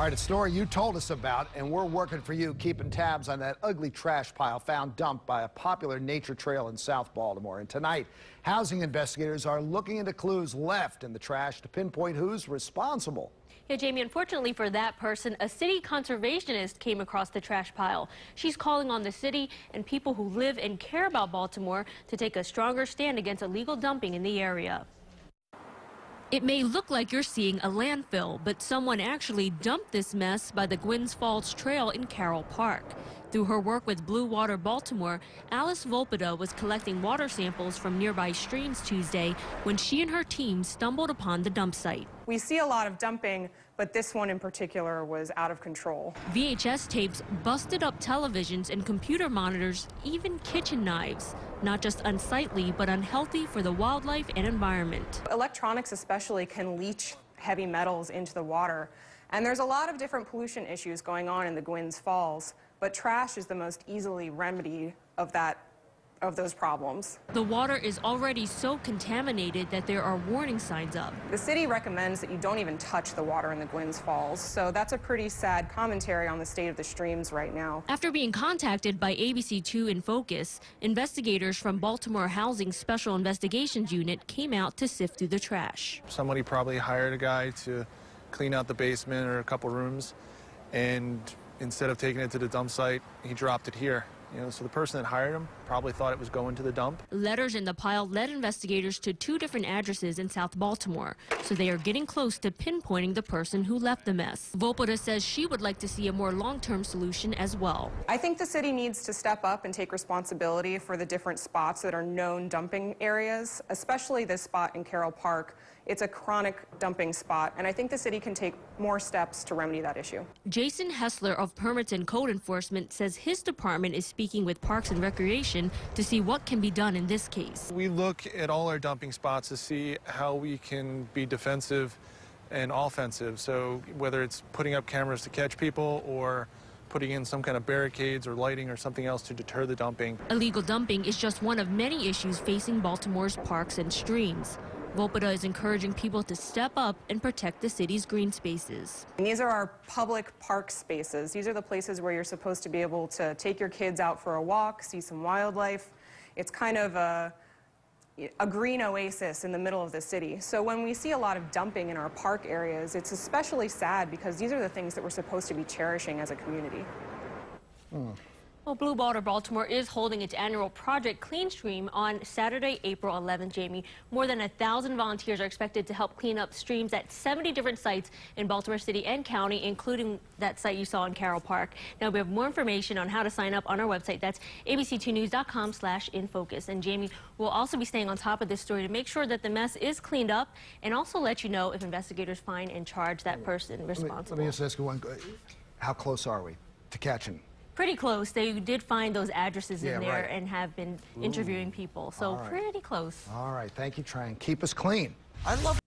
All right, a story you told us about, and we're working for you, keeping tabs on that ugly trash pile found dumped by a popular nature trail in South Baltimore. And tonight, housing investigators are looking into clues left in the trash to pinpoint who's responsible. Yeah, Jamie, unfortunately for that person, a city conservationist came across the trash pile. She's calling on the city and people who live and care about Baltimore to take a stronger stand against illegal dumping in the area. It may look like you're seeing a landfill, but someone actually dumped this mess by the Gwynns Falls Trail in Carroll Park. Through her work with Blue Water Baltimore, Alice Volpita was collecting water samples from nearby streams Tuesday when she and her team stumbled upon the dump site. We see a lot of dumping, but this one in particular was out of control. VHS tapes, busted up televisions and computer monitors, even kitchen knives. Not just unsightly, but unhealthy for the wildlife and environment. Electronics especially can leach heavy metals into the water. And there's a lot of different pollution issues going on in the Gwynns Falls, but trash is the most easily remedy of those problems. The water is already so contaminated that there are warning signs up. The city recommends that you don't even touch the water in the Gwynns Falls, so that's a pretty sad commentary on the state of the streams right now. After being contacted by ABC2 In Focus, investigators from Baltimore Housing Special Investigations Unit came out to sift through the trash. Somebody probably hired a guy to clean out the basement or a couple rooms, and instead of taking it to the dump site, he dropped it here. So the person that hired him probably thought it was going to the dump. Letters in the pile led investigators to 2 different addresses in South Baltimore, so they are getting close to pinpointing the person who left the mess. Volpita says she would like to see a more long-term solution as well. I think the city needs to step up and take responsibility for the different spots that are known dumping areas, especially this spot in Carroll Park. It's a chronic dumping spot, and I think the city can take more steps to remedy that issue. Jason Hessler of Permits and Code Enforcement says his department is speaking with Parks and Recreation to see what can be done in this case. We look at all our dumping spots to see how we can be defensive and offensive. So whether it's putting up cameras to catch people or putting in some kind of barricades or lighting or something else to deter the dumping. Illegal dumping is just one of many issues facing Baltimore's parks and streams. Volpita is encouraging people to step up and protect the city's green spaces. And these are our public park spaces. These are the places where you're supposed to be able to take your kids out for a walk, see some wildlife. It's kind of a green oasis in the middle of the city. So when we see a lot of dumping in our park areas, it's especially sad because these are the things that we're supposed to be cherishing as a community. Well, Blue Water Baltimore is holding its annual Project Clean Stream on Saturday, April 11th, Jamie. More than 1,000 volunteers are expected to help clean up streams at 70 different sites in Baltimore City and County, including that site you saw in Carroll Park. Now, we have more information on how to sign up on our website. That's abc2news.com/infocus. And Jamie will also be staying on top of this story to make sure that the mess is cleaned up and also let you know if investigators find and charge that person responsible. Let me just ask you one. How close are we to catching? Pretty close. They did find those addresses in there right. and have been interviewing people. So pretty close. All right. Thank you, Tran. Keep us clean. I love